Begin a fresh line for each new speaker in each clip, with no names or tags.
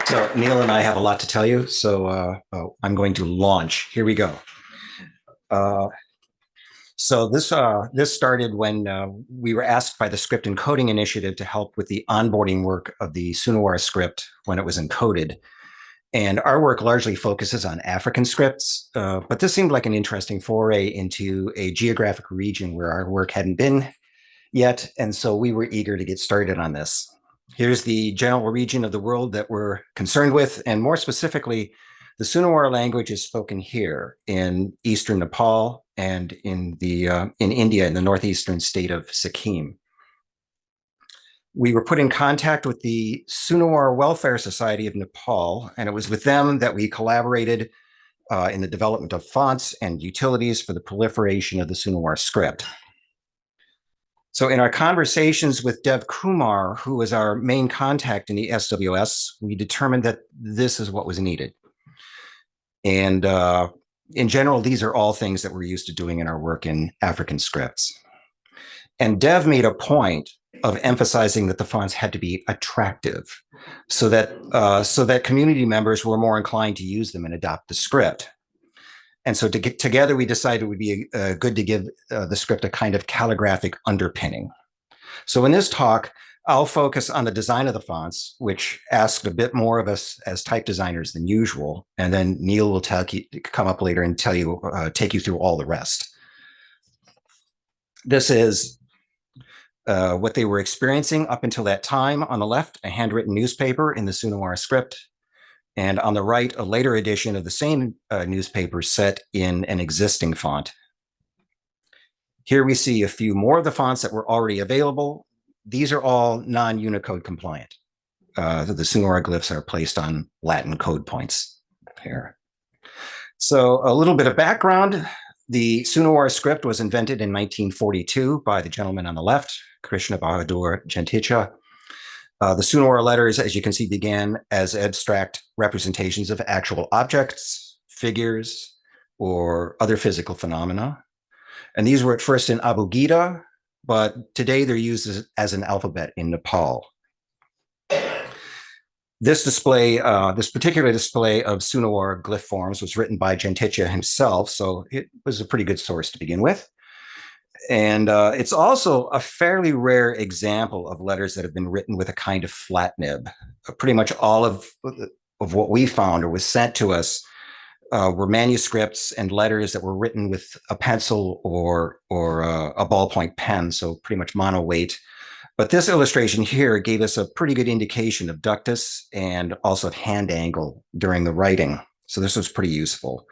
So Neil and I have a lot to tell you, so I'm going to launch. Here we go. Uh, so this started when we were asked by the Script Encoding Initiative to help with the onboarding work of the Sunuwar script when it was encoded. And our work largely focuses on African scripts, but this seemed like an interesting foray into a geographic region where our work hadn't been yet, and so we were eager to get started on this. Here's the general region of the world that we're concerned with, and more specifically, the Sunuwar language is spoken here in eastern Nepal and in India in the northeastern state of Sikkim. We were put in contact with the Sunuwar Welfare Society of Nepal, and it was with them that we collaborated in the development of fonts and utilities for the proliferation of the Sunuwar script. So in our conversations with Dev Kumar, who was our main contact in the SWS, we determined that this is what was needed. And in general, these are all things that we're used to doing in our work in African scripts. And Dev made a point of emphasizing that the fonts had to be attractive so that community members were more inclined to use them and adopt the script. And so together, we decided it would be good to give the script a kind of calligraphic underpinning. So in this talk, I'll focus on the design of the fonts, which asked a bit more of us as type designers than usual. And then Neil will come up later and take you through all the rest. This is what they were experiencing up until that time. On the left, a handwritten newspaper in the Sunuwar script. And on the right, a later edition of the same newspaper set in an existing font. Here we see a few more of the fonts that were already available. These are all non-Unicode compliant. The Sunuwar glyphs are placed on Latin code points here. So a little bit of background. The Sunuwar script was invented in 1942 by the gentleman on the left, Krishna Bahadur Genticha. The Sunuwar letters, as you can see, began as abstract representations of actual objects, figures, or other physical phenomena. And these were at first in Abugida, but today they're used as an alphabet in Nepal. This particular display of Sunuwar glyph forms was written by Genticha himself, so it was a pretty good source to begin with. And it's also a fairly rare example of letters that have been written with a kind of flat nib. Pretty much all of what we found or was sent to us were manuscripts and letters that were written with a pencil or a ballpoint pen, so pretty much mono weight. But this illustration here gave us a pretty good indication of ductus and also of hand angle during the writing. So this was pretty useful.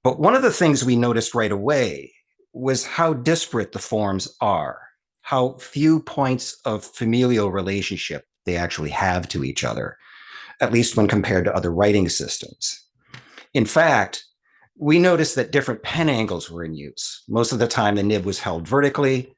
But one of the things we noticed right away was how disparate the forms are, how few points of familial relationship they actually have to each other, at least when compared to other writing systems. In fact, we noticed that different pen angles were in use. Most of the time, the nib was held vertically,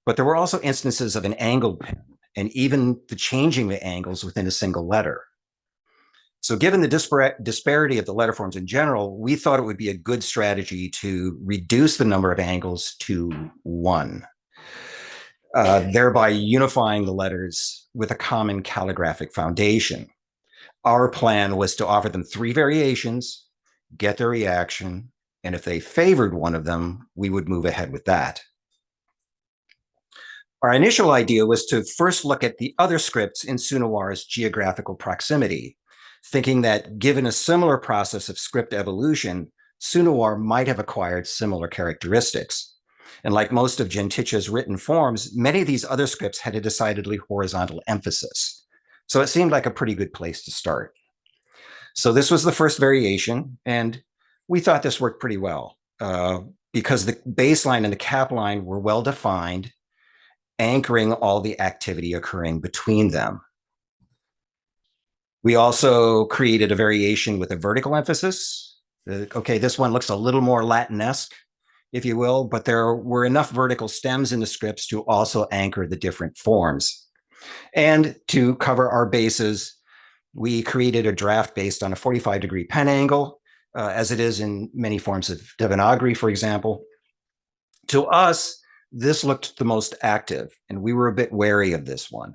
but there were also instances of an angled pen and even the changing the angles within a single letter. So given the disparity of the letter forms in general, we thought it would be a good strategy to reduce the number of angles to one, thereby unifying the letters with a common calligraphic foundation. Our plan was to offer them 3 variations, get their reaction, and if they favored one of them, we would move ahead with that. Our initial idea was to first look at the other scripts in Sunuwar's geographical proximity, thinking that given a similar process of script evolution, Sunuwar might have acquired similar characteristics. And like most of Genticha's written forms, many of these other scripts had a decidedly horizontal emphasis. So it seemed like a pretty good place to start. So this was the first variation, and we thought this worked pretty well because the baseline and the cap line were well defined, anchoring all the activity occurring between them. We also created a variation with a vertical emphasis. Okay, this one looks a little more Latinesque, if you will, but there were enough vertical stems in the scripts to also anchor the different forms. And to cover our bases, we created a draft based on a 45-degree pen angle, as it is in many forms of Devanagari, for example. To us, this looked the most active, and we were a bit wary of this one.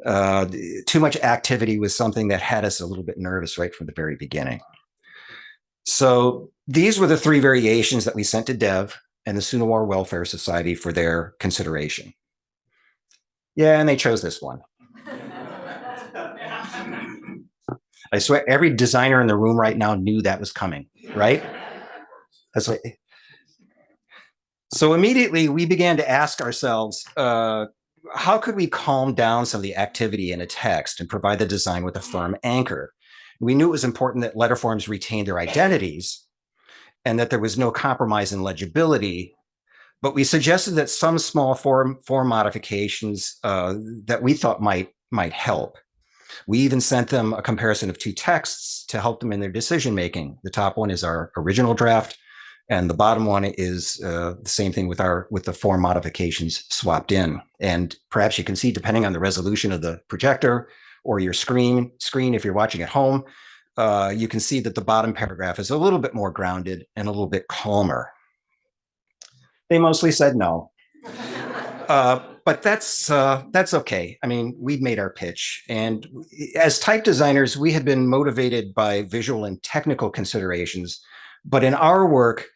Uh, Too much activity was something that had us a little bit nervous right from the very beginning. So these were the three variations that we sent to Dev and the Sunuwar Welfare Society for their consideration. Yeah, and they chose this one. I swear every designer in the room right now knew that was coming, right? That's like, so immediately we began to ask ourselves, how could we calm down some of the activity in a text and provide the design with a firm anchor? We knew it was important that letter forms retain their identities and that there was no compromise in legibility, but we suggested that some small form modifications that we thought might help. We even sent them a comparison of two texts to help them in their decision making. The top one is our original draft, and the bottom one is the same thing with the form modifications swapped in. And perhaps you can see, depending on the resolution of the projector or your screen if you're watching at home, you can see that the bottom paragraph is a little bit more grounded and a little bit calmer. They mostly said no. But that's okay. I mean, we've made our pitch, and as type designers, we had been motivated by visual and technical considerations. But in our work,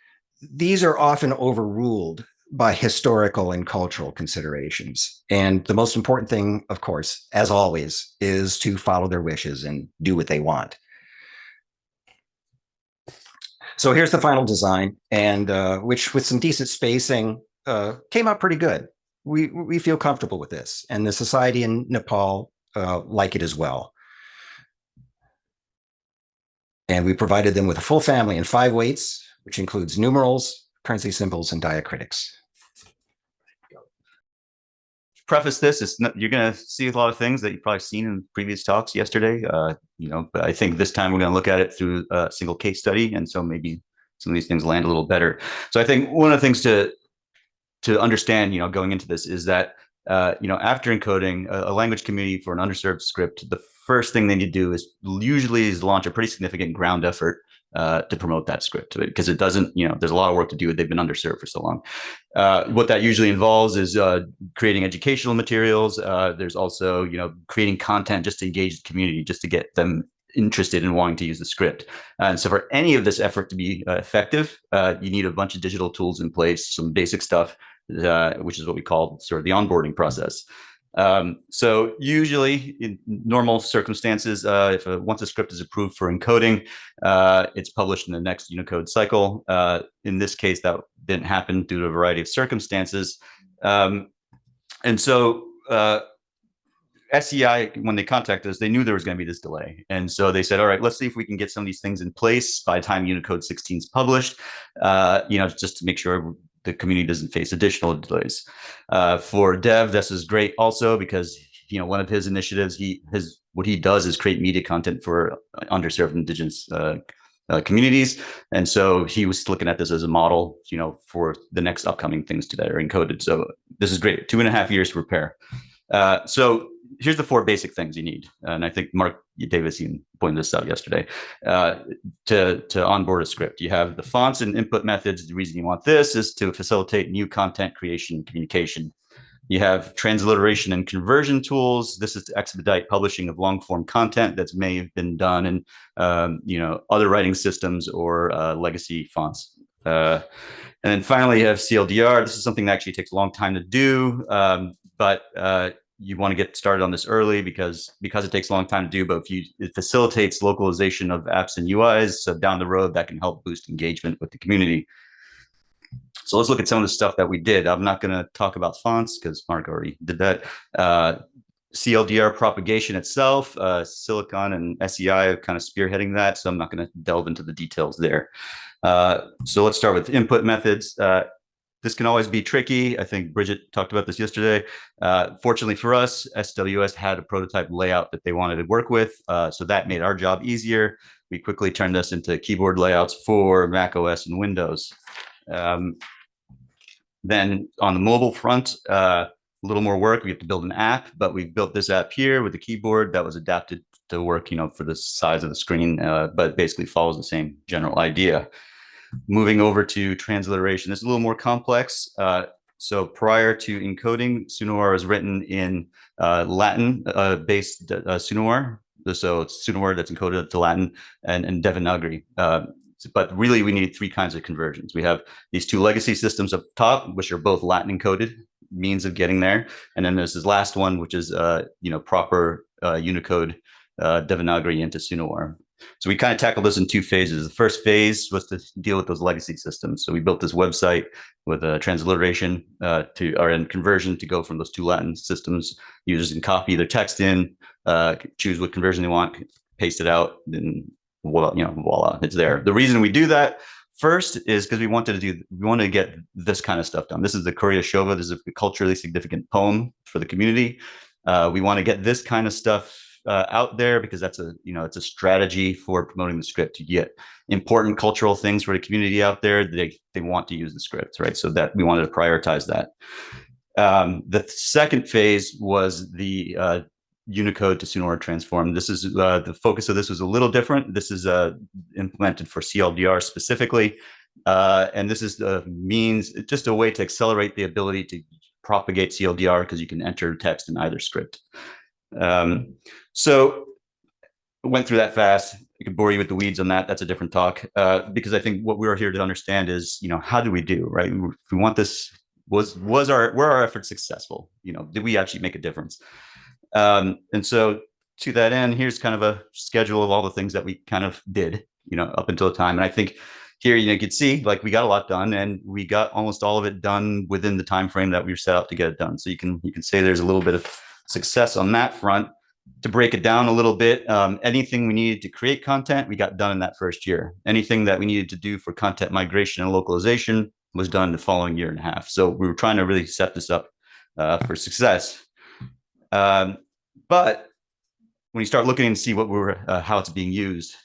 these are often overruled by historical and cultural considerations. And the most important thing, of course, as always, is to follow their wishes and do what they want. So here's the final design, and which with some decent spacing came out pretty good. We feel comfortable with this, and the society in Nepal like it as well. And we provided them with a full family in 5 weights, which includes numerals, currency symbols, and diacritics.
Preface this: you're going to see a lot of things that you've probably seen in previous talks yesterday. But I think this time we're going to look at it through a single case study, and so maybe some of these things land a little better. So I think one of the things to understand, going into this is that after encoding a language community for an underserved script, the first thing they need to do is launch a pretty significant ground effort to promote that script, because it doesn't, there's a lot of work to do. They've been underserved for so long. What that usually involves is creating educational materials. There's also, creating content just to engage the community, just to get them interested in wanting to use the script. And so for any of this effort to be effective, you need a bunch of digital tools in place, some basic stuff, which is what we call sort of the onboarding process. So usually in normal circumstances, once a script is approved for encoding, it's published in the next Unicode cycle. In this case, that didn't happen due to a variety of circumstances. And so SEI, when they contacted us, they knew there was going to be this delay. And so they said, all right, let's see if we can get some of these things in place by the time Unicode 16 is published, just to make sure the community doesn't face additional delays. For Dev, this is great also because, one of his initiatives, what he does is create media content for underserved indigenous communities. And so he was looking at this as a model, for the next upcoming things that are encoded. So this is great. 2.5 years to prepare. So here's the 4 basic things you need. And I think Mark Davis even pointed this out yesterday. To onboard a script, you have the fonts and input methods. The reason you want this is to facilitate new content creation and communication. You have transliteration and conversion tools. This is to expedite publishing of long form content that may have been done in other writing systems or legacy fonts. And then finally, you have CLDR. This is something that actually takes a long time to do, but you want to get started on this early because it takes a long time to do, but it facilitates localization of apps and UIs. So down the road, that can help boost engagement with the community. So let's look at some of the stuff that we did. I'm not going to talk about fonts because Mark already did that. CLDR propagation itself, Silicon and SEI are kind of spearheading that, so I'm not going to delve into the details there. So let's start with input methods. This can always be tricky. I think Bridget talked about this yesterday. Fortunately for us, SWS had a prototype layout that they wanted to work with, so that made our job easier. We quickly turned this into keyboard layouts for Mac OS and Windows. Then on the mobile front, a little more work. We have to build an app, but we've built this app here with the keyboard that was adapted to work, for the size of the screen, but it basically follows the same general idea. Moving over to transliteration, this is a little more complex. So prior to encoding, Sunuwar was written in Latin-based Sunuwar. So it's Sunuwar that's encoded to Latin and Devanagari. But really, we need three kinds of conversions. We have these two legacy systems up top, which are both Latin encoded means of getting there, and then there's this last one, which is proper Unicode Devanagari into Sunuwar. So we kind of tackled this in two phases. The first phase was to deal with those legacy systems. So we built this website with a transliteration and conversion to go from those two Latin systems. Users can copy their text in, choose what conversion they want, paste it out, and voila, it's there. The reason we do that first is because we wanted to get this kind of stuff done. This is the Kurya Shova. This is a culturally significant poem for the community. We want to get this kind of stuff out there because that's it's a strategy for promoting the script. You get important cultural things for the community out there. They want to use the script, right? So that we wanted to prioritize that. The second phase was the Unicode to Sunuwar transform. This is the focus of this was a little different. This is implemented for CLDR specifically, and this is the means, just a way to accelerate the ability to propagate CLDR because you can enter text in either script. So I went through that fast. I could bore you with the weeds on that. That's a different talk because I think what we're here to understand is, how do we do, right? If we want this, were our efforts successful? Did we actually make a difference? And so to that end, here's kind of a schedule of all the things that we kind of did, up until the time. And I think here, you can see like we got a lot done, and we got almost all of it done within the time frame that we were set out to get it done. So you can say there's a little bit of success on that front. To break it down a little bit, anything we needed to create content, we got done in that first year. Anything that we needed to do for content migration and localization was done the following year and a half. So we were trying to really set this up for success. But when you start looking and see how it's being used,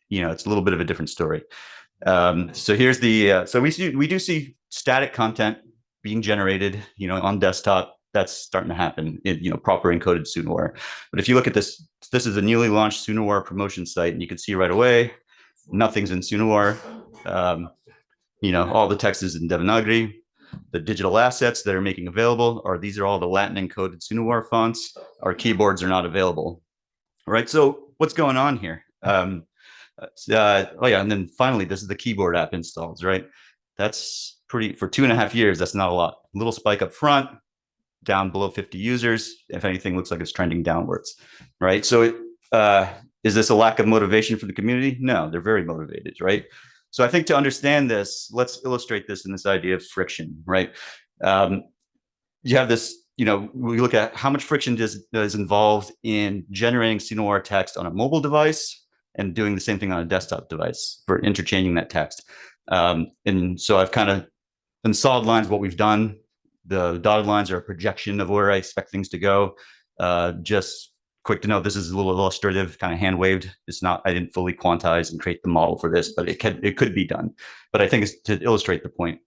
it's a little bit of a different story. So here's the so we do see static content being generated, on desktop. That's starting to happen in proper encoded Sunuwar. But if you look at this is a newly launched Sunuwar promotion site, and you can see right away nothing's in Sunuwar. All the text is in Devanagari. The digital assets that are making available these are all the Latin encoded Sunuwar fonts. Our keyboards are not available. All right, so what's going on here? And then finally, this is the keyboard app installs, right? That's pretty, for 2.5 years, that's not a lot. A little spike up front, down below 50 users. If anything, looks like it's trending downwards, right? So is this a lack of motivation for the community? No, they're very motivated, right? So I think to understand this, let's illustrate this in this idea of friction, right? You have this, we look at how much friction is involved in generating Sunuwar text on a mobile device and doing the same thing on a desktop device for interchanging that text. And so I've kind of, in solid lines, what we've done. The dotted lines are a projection of where I expect things to go. Just quick to note, this is a little illustrative, kind of hand waved. It's not, I didn't fully quantize and create the model for this, but it could be done. But I think it's to illustrate the point.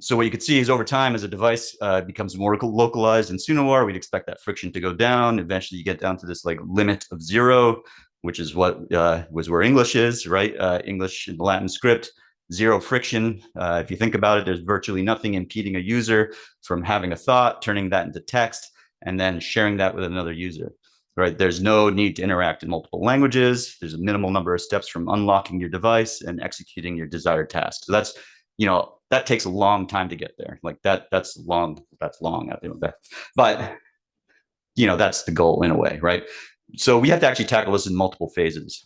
So what you can see is over time, as a device becomes more localized in Sunuwar, we'd expect that friction to go down. Eventually, you get down to this like limit of 0, which is what was where English is, right? English in the Latin script. 0 friction. If you think about it, there's virtually nothing impeding a user from having a thought, turning that into text, and then sharing that with another user, right? There's no need to interact in multiple languages. There's a minimal number of steps from unlocking your device and executing your desired task. So that's, that takes a long time to get there. Like that's long. But, that's the goal in a way, right? So we have to actually tackle this in multiple phases.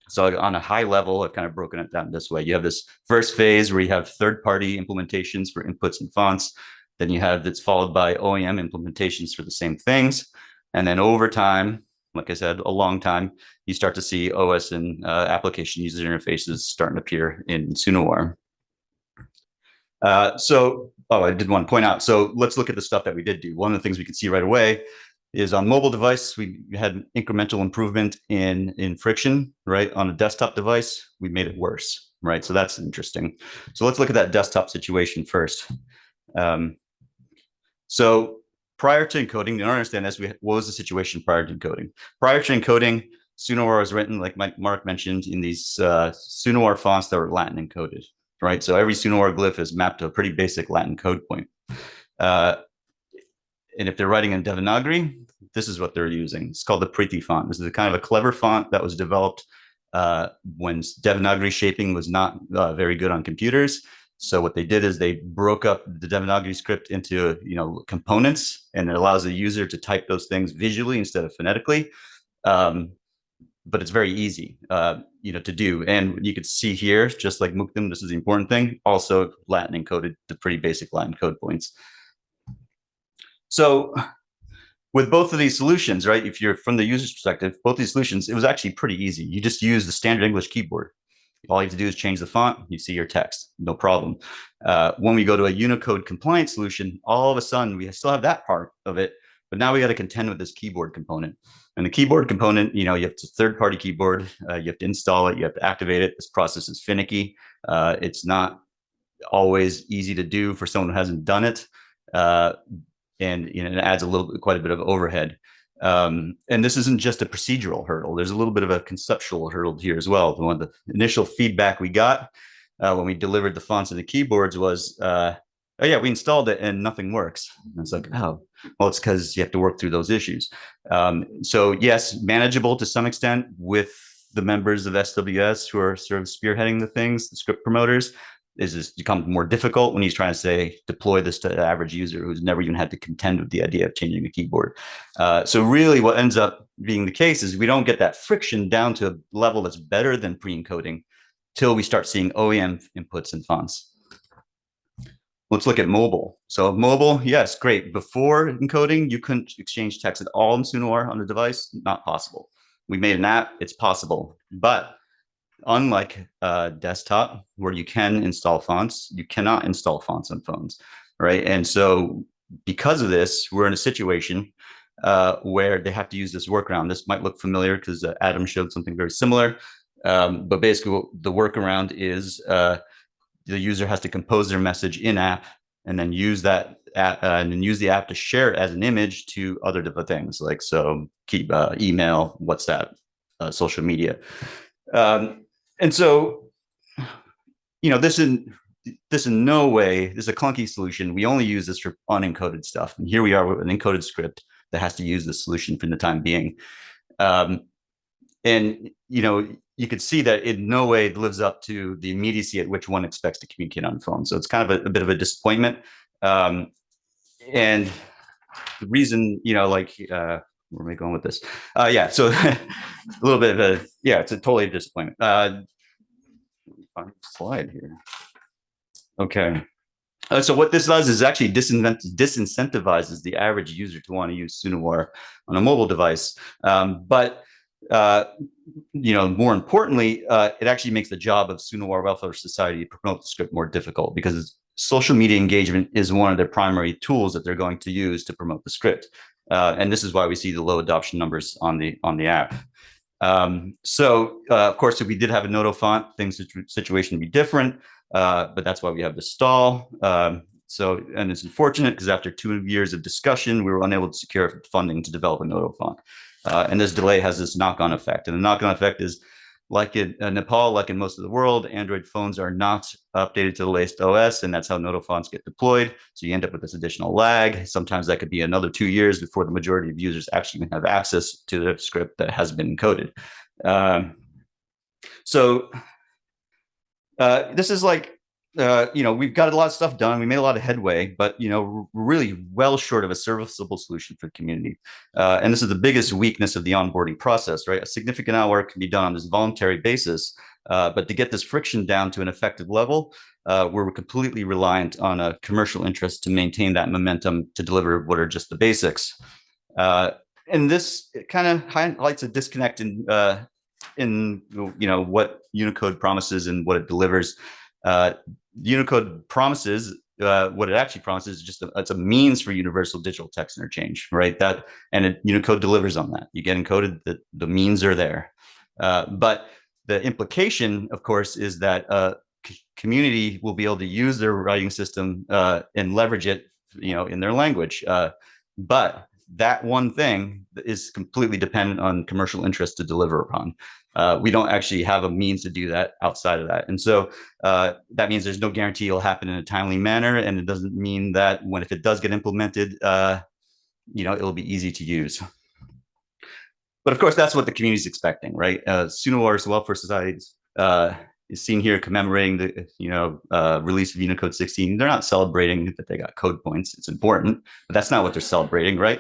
So on a high level, I've kind of broken it down this way. You have this first phase where you have third-party implementations for inputs and fonts. Then you have that's followed by OEM implementations for the same things. And then over time, like I said, a long time, you start to see OS and application user interfaces starting to appear in Sunuwar. I did want to point out. So let's look at the stuff that we did do. One of the things we can see right away is on mobile device, we had an incremental improvement in friction, right? On a desktop device, we made it worse, right? So that's interesting. So let's look at that desktop situation first. So prior to encoding, to understand this, what was the situation prior to encoding? Prior to encoding, Sunuwar was written, like Mark mentioned, in these Sunuwar fonts that were Latin encoded. right? So every Sunuwar glyph is mapped to a pretty basic Latin code point. Uh, and if they're writing in Devanagari, this is what they're using. It's called the Priti font. This is a kind of a clever font that was developed when Devanagari shaping was not very good on computers. So what they did is they broke up the Devanagari script into components, and it allows the user to type those things visually instead of phonetically. But it's very easy, to do. And you could see here, just like Muktam, this is the important thing. Also, Latin encoded to pretty basic Latin code points. So with both of these solutions, right, if you're from the user's perspective, both these solutions, it was actually pretty easy. You just use the standard English keyboard. All you have to do is change the font, you see your text, no problem. When we go to a Unicode compliant solution, all of a sudden we still have that part of it, but now we got to contend with this keyboard component. And the keyboard component, you have to third-party keyboard, you have to install it, you have to activate it. This process is finicky. It's not always easy to do for someone who hasn't done it. And it adds quite a bit of overhead. And this isn't just a procedural hurdle. There's a little bit of a conceptual hurdle here as well. One of the initial feedback we got when we delivered the fonts and the keyboards was, oh yeah, we installed it and nothing works. And it's like, oh, well, it's because you have to work through those issues. So yes, manageable to some extent with the members of SWS who are sort of spearheading the things, the script promoters. Is this become more difficult when he's trying to say deploy this to the average user who's never even had to contend with the idea of changing a keyboard. So really what ends up being the case is we don't get that friction down to a level that's better than pre-encoding till we start seeing OEM inputs and fonts. Let's look at mobile. So mobile, yes, great. Before encoding, you couldn't exchange text at all in Sunuwar on the device. Not possible. We made an app, it's possible. But unlike desktop, where you can install fonts, you cannot install fonts on phones, right? And so because of this, we're in a situation where they have to use this workaround. This might look familiar because Adam showed something very similar. But basically, the workaround is the user has to compose their message in app and then use that and then use the app to share it as an image to other different things, like keep email, WhatsApp, social media. And so, this in no way, this is a clunky solution. We only use this for unencoded stuff. And here we are with an encoded script that has to use this solution for the time being. And, you could see that in no way lives up to the immediacy at which one expects to communicate on the phone. So it's kind of a bit of a disappointment. And the reason, where am I going with this? Yeah, so a little bit of it's a totally disappointment. Slide here. Okay. So what this does is actually disincentivizes the average user to want to use Sunuwar on a mobile device. But more importantly, it actually makes the job of Sunuwar Welfare Society to promote the script more difficult, because social media engagement is one of their primary tools that they're going to use to promote the script. And this is why we see the low adoption numbers on the app. Of course, if we did have a Noto font, situation would be different, but that's why we have the stall. And it's unfortunate because after 2 years of discussion, we were unable to secure funding to develop a Noto font. And this delay has this knock-on effect. And the knock-on effect is, like in Nepal, like in most of the world, Android phones are not updated to the latest OS, and that's how Noto fonts get deployed. So you end up with this additional lag. Sometimes that could be another 2 years before the majority of users actually even have access to the script that has been encoded. This is like, we've got a lot of stuff done. We made a lot of headway, but, we're really well short of a serviceable solution for the community. And this is the biggest weakness of the onboarding process, right? A significant amount of work can be done on this voluntary basis, but to get this friction down to an effective level, we're completely reliant on a commercial interest to maintain that momentum to deliver what are just the basics. And this kind of highlights a disconnect in what Unicode promises and what it delivers. Unicode promises, what it actually promises is just it's a means for universal digital text interchange, right? Unicode delivers on that. You get encoded, the means are there. But the implication, of course, is that community will be able to use their writing system and leverage it, in their language. But that one thing is completely dependent on commercial interest to deliver upon. We don't actually have a means to do that outside of that. And so that means there's no guarantee it'll happen in a timely manner. And it doesn't mean that if it does get implemented, it'll be easy to use. But of course, that's what the community is expecting, right? Sunuwar's Welfare Society is seen here commemorating the release of Unicode 16. They're not celebrating that they got code points. It's important, but that's not what they're celebrating, right?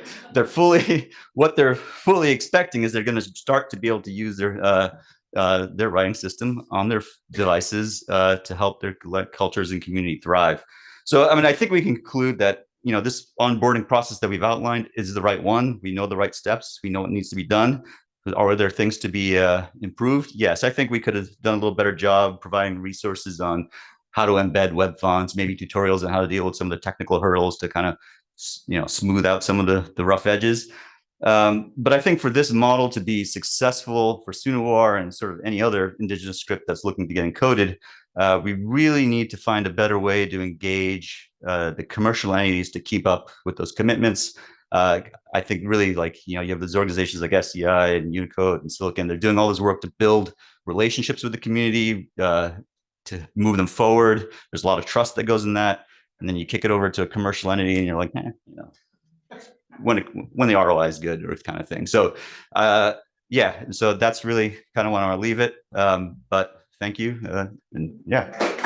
What they're fully expecting is they're going to start to be able to use their writing system on their devices to help their cultures and community thrive. So, I mean, I think we can conclude that this onboarding process that we've outlined is the right one. We know the right steps. We know what needs to be done. Are there things to be improved? Yes, I think we could have done a little better job providing resources on how to embed web fonts, maybe tutorials on how to deal with some of the technical hurdles to kind of smooth out some of the rough edges. But I think for this model to be successful for Sunuwar and sort of any other indigenous script that's looking to get encoded, we really need to find a better way to engage the commercial entities to keep up with those commitments. I think really you have those organizations like SCI and Unicode and Silicon. They're doing all this work to build relationships with the community, to move them forward. There's a lot of trust that goes in that. And then you kick it over to a commercial entity and you're like, when the ROI is good or kind of thing. So so that's really kind of when I'll leave it. But thank you. And yeah.